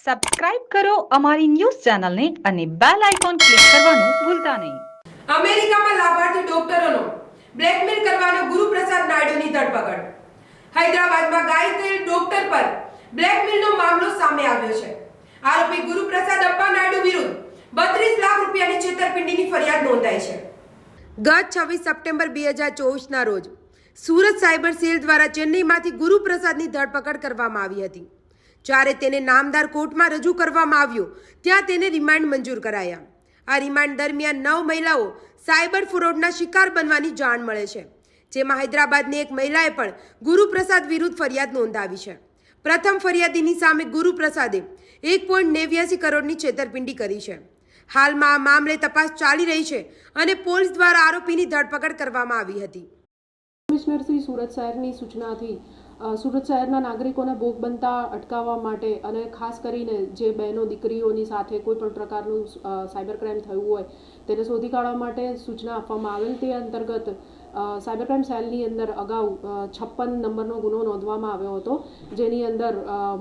Subscribe કરો અમારી news ચેનલને અને બેલ આઇકોન ક્લિક કરવાનું ભૂલતા નહીં. અમેરિકામાં લાભાર્થી ડોક્ટરોનો બ્લેકમેલ કરવાનો ગુરુપ્રસાદ નાયડુની ધરપકડ. હૈદરાબાદમાં ગાયત્રી ડોક્ટર પર બ્લેકમેલનો મામલો સામે આવ્યો છે. આરોપી ગુરુપ્રસાદ અપ્પા નાયડુ વિરુદ્ધ 32 લાખ રૂપિયાની છેતરપિંડીની ફરિયાદ નોંધાઈ છે. ગત 26 સપ્ટેમ્બર 2024ના રોજ સુરત સાયબર સેલ દ્વારા ચેન્નઈમાંથી ગુરુપ્રસાદની ધરપકડ કરવામાં આવી હતી. જ્યારે તેને નામદાર કોર્ટમાં રજૂ કરવામાં આવ્યો ત્યાં તેને રિમાન્ડ મંજૂર કરાયા. આ રિમાન્ડ દરમિયાન 9 મહિલાઓ સાયબર ફ્રોડના શિકાર બનવાની જાણ મળે છે, જેમાં હૈદરાબાદની એક મહિલાએ પણ ગુરુપ્રસાદ વિરુદ્ધ ફરિયાદ નોંધાવી છે. પ્રથમ ફરિયાદીની સામે ગુરુપ્રસાદે 1.89 કરોડની છેતરપિંડી કરી છે. હાલમાં આ મામલે તપાસ ચાલી રહી છે અને પોલીસ દ્વારા આરોપીની ધરપકડ કરવામાં આવી હતી. કમિશનર શ્રી સુરત શહેરની સૂચનાથી સુરત શહેરના નાગરિકોને ભોગ બનતા અટકાવવા માટે અને ખાસ કરીને જે બહેનો દીકરીઓની સાથે કોઈ પણ પ્રકારનું સાયબર ક્રાઇમ થયું હોય તેને શોધી કાઢવા માટે સૂચના આપવામાં આવેલ. તે અંતર્ગત સાયબર ક્રાઇમ સેલની અંદર અગાઉ 56 નંબરનો ગુનો નોંધવામાં આવ્યો હતો, જેની અંદર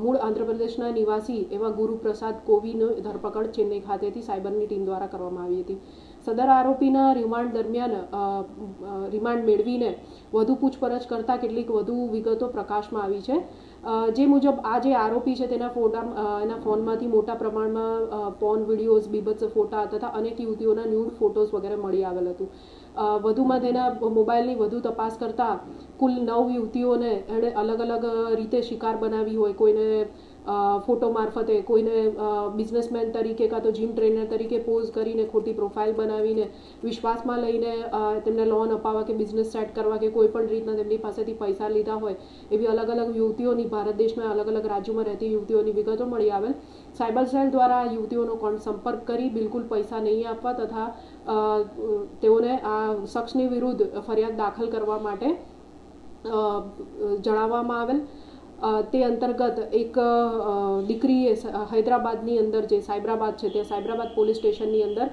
મૂળ આંધ્રપ્રદેશના નિવાસી એવા ગુરુપ્રસાદ કોવીની ધરપકડ ચેન્નઈ ખાતેથી સાયબરની ટીમ દ્વારા કરવામાં આવી હતી. સદર આરોપીના રિમાન્ડ દરમિયાન રિમાન્ડ મેળવીને વધુ પૂછપરછ કરતાં કેટલીક વધુ વિગતો પ્રકાશમાં આવી છે. જે મુજબ આ જે આરોપી છે તેના ફોનમાંથી મોટા પ્રમાણમાં પોર્ન વિડીયોઝ, બીભત્સ ફોટા તથા અનેક યુવતીઓના ન્યૂડ ફોટોઝ વગેરે મળી આવેલ હતું. વધુમાં તેના મોબાઈલની વધુ તપાસ કરતાં કુલ 9 યુવતીઓને એણે અલગ અલગ રીતે શિકાર બનાવી હોય. કોઈને ફોટો મારફતે, કોઈને બિઝનેસમેન તરીકે કાં તો જીમ ટ્રેનર તરીકે પોઝ કરીને ખોટી પ્રોફાઇલ બનાવીને વિશ્વાસમાં લઈને તેમને લોન અપાવવા કે બિઝનેસ સેટ કરવા કે કોઈ પણ રીતના તેમની પાસેથી પૈસા લીધા હોય એવી અલગ અલગ યુવતીઓની, ભારત દેશના અલગ અલગ રાજ્યોમાં રહેતી યુવતીઓની વિગતો મળી આવેલ. સાયબર સેલ દ્વારા યુવતીઓનો સંપર્ક કરી બિલકુલ પૈસા નહીં આપવા તથા તેઓને આ શખ્સની વિરુદ્ધ ફરિયાદ દાખલ કરવા માટે જણાવવામાં આવેલ. તે અંતર્ગત એક દીકરીએ હૈદરાબાદની અંદર જે સાયબરાબાદ છે તે સાયબરાબાદ પોલીસ સ્ટેશનની અંદર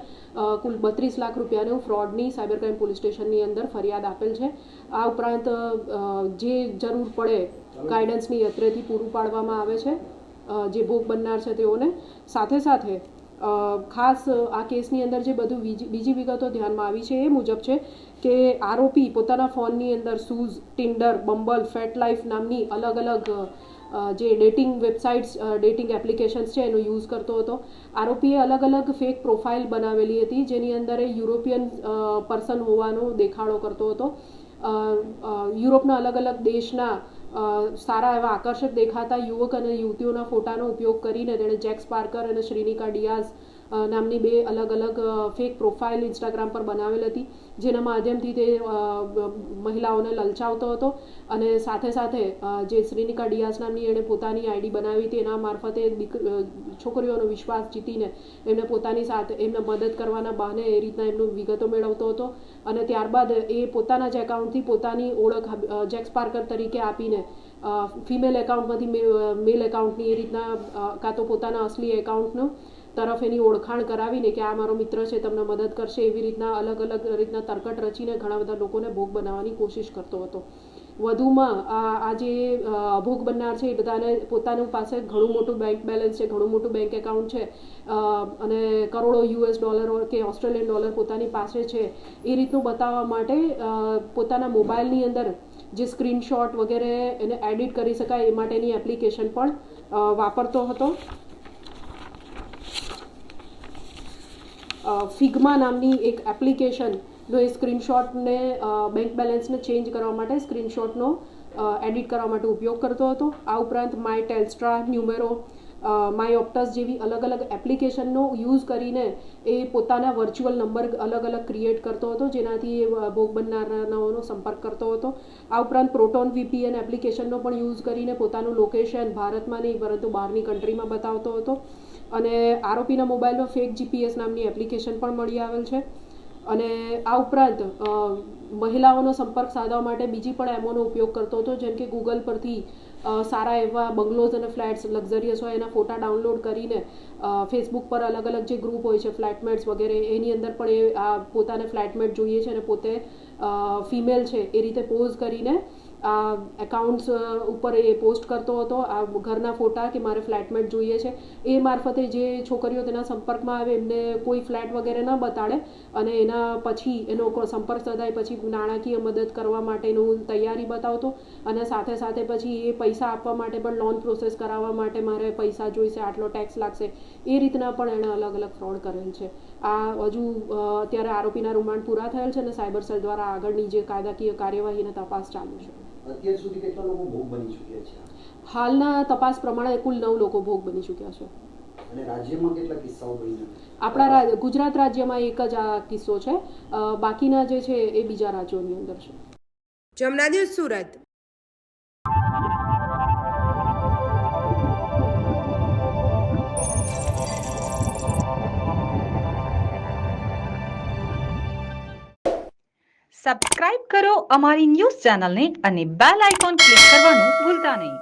કુલ 32 લાખ રૂપિયાનું ફ્રોડની સાયબર ક્રાઇમ પોલીસ સ્ટેશનની અંદર ફરિયાદ આપેલ છે. આ ઉપરાંત જે જરૂર પડે ગાઈડન્સની અત્રેથી પૂરું પાડવામાં આવે છે જે ભોગ બનનાર છે તેઓને. સાથે સાથે ખાસ આ કેસની અંદર જે બધું બીજી વિગતો ધ્યાનમાં આવી છે એ મુજબ છે કે આરોપી પોતાના ફોનની અંદર સૂઝ, ટિન્ડર, બમ્બલ, ફેટ લાઈફ નામની અલગ અલગ જે ડેટિંગ વેબસાઇટ્સ, ડેટિંગ એપ્લિકેશન્સ છે એનો યુઝ કરતો હતો. આરોપીએ અલગ અલગ ફેક પ્રોફાઇલ બનાવેલી હતી જેની અંદર એ યુરોપિયન પર્સન હોવાનો દેખાડો કરતો હતો. યુરોપના અલગ અલગ દેશના સારા એવા આકર્ષક દેખાતા યુવક અને યુવતીઓના ફોટાનો ઉપયોગ કરીને તેણે જેક્સ પાર્કર અને શ્રીનિકા ડિયાઝ નામની 2 અલગ અલગ ફેક પ્રોફાઇલ ઇન્સ્ટાગ્રામ પર બનાવેલ હતી, જેના માધ્યમથી તે મહિલાઓને લલચાવતો હતો. અને સાથે સાથે જે શ્રીનિકા ડિયાઝ નામની એણે પોતાની આઈડી બનાવી હતી એના મારફતે છોકરીઓનો વિશ્વાસ જીતીને એમને પોતાની સાથે એમને મદદ કરવાના બહાને એ રીતના એમનું વિગતો મેળવતો હતો. અને ત્યારબાદ એ પોતાના જ એકાઉન્ટથી પોતાની ઓળખ જેક્સ પાર્કર તરીકે આપીને ફિમેલ એકાઉન્ટમાંથી મેલ એકાઉન્ટની એ રીતના કાં તો પોતાના અસલી એકાઉન્ટનો તરફ એની ઓળખાણ કરાવીને કે આ મારો મિત્ર છે, તમને મદદ કરશે, એવી રીતના અલગ અલગ રીતના તરકટ રચીને ઘણા બધા લોકોને ભોગ બનાવવાની કોશિશ કરતો હતો. વધુમાં આ જે ભોગ બનનાર છે એ બધાને પોતાનું પાસે ઘણું મોટું બેંક બેલેન્સ છે, ઘણું મોટું બેંક એકાઉન્ટ છે અને કરોડો $US કે ઓસ્ટ્રેલિયન ડોલર પોતાની પાસે છે એ રીતનું બતાવવા માટે પોતાના મોબાઈલની અંદર જે સ્ક્રીનશોટ વગેરે એને એડિટ કરી શકાય એ માટેની એપ્લિકેશન પણ વાપરતો હતો. ફિગ્મા નામની એક એપ્લિકેશનનો એ સ્ક્રીનશોટને બેંક બેલેન્સને ચેન્જ કરવા માટે સ્ક્રીનશોટનો એડિટ કરવા માટે ઉપયોગ કરતો હતો. આ ઉપરાંત માય ટેલ્સ્ટ્રા, ન્યુમેરો, માય ઓપ્ટસ જેવી અલગ અલગ એપ્લિકેશનનો યુઝ કરીને એ પોતાના વર્ચ્યુઅલ નંબર અલગ અલગ ક્રિએટ કરતો હતો, જેનાથી એ ભોગ બનનારાઓનો સંપર્ક કરતો હતો. આ ઉપરાંત પ્રોટોન VPN એપ્લિકેશનનો પણ યુઝ કરીને પોતાનું લોકેશન ભારતમાં નહીં પરંતુ બહારની કન્ટ્રીમાં બતાવતો હતો. અને આરોપીના મોબાઈલમાં ફેક GPS નામની એપ્લિકેશન પણ મળી આવેલ છે. અને આ ઉપરાંત મહિલાઓનો સંપર્ક સાધવા માટે બીજી પણ એમોનો ઉપયોગ કરતો હતો, જેમ કે ગૂગલ પરથી સારા એવા બંગલોઝ અને ફ્લેટ્સ લક્ઝરિયસ હોય એના ફોટા ડાઉનલોડ કરીને ફેસબુક પર અલગ અલગ જે ગ્રુપ હોય છે ફ્લેટમેટ્સ વગેરે એની અંદર પણ એ પોતાને ફ્લેટમેટ જોઈએ છે અને પોતે ફિમેલ છે એ રીતે પોઝ કરીને આ એકાઉન્ટ્સ ઉપર એ પોસ્ટ કરતો હતો, આ ઘરના ફોટા કે મારે ફ્લેટમેટ જોઈએ છે. એ મારફતે જે છોકરીઓ તેના સંપર્કમાં આવે એમને કોઈ ફ્લેટ વગેરે ન બતાડે અને એના પછી એનો સંપર્ક સધાય પછી નાણાકીય મદદ કરવા માટેનું તૈયારી બતાવતો અને સાથે સાથે પછી એ પૈસા આપવા માટે પણ લોન પ્રોસેસ કરાવવા માટે મારે પૈસા જોઈશે, આટલો ટેક્સ લાગશે, એ રીતના પણ એણે અલગ અલગ ફ્રોડ કરેલ છે. આ હજુ અત્યારે આરોપીના રિમાન્ડ પૂરા થયેલ છે અને સાયબર સેલ દ્વારા આગળની જે કાયદાકીય કાર્યવાહી અને તપાસ ચાલુ છે. અત્યાર સુધી કેટલા લોકો ભોગ બની ચૂક્યા છે? હાલના તપાસ પ્રમાણે કુલ 9 લોકો ભોગ બની ચૂક્યા છે. અને રાજ્યમાં કેટલા કિસ્સાઓ બન્યા? આપણા ગુજરાત રાજ્યમાં એક જ આ કિસ્સો છે, બાકીના જે છે એ બીજા રાજ્યોની અંદર છે. જમના ન્યૂઝ સુરત. સબસ્ક્રાઇબ કરો અમારી ન્યૂઝ ચેનલને અને બેલ આઇકોન ક્લિક કરવાનું ભૂલતા નહીં.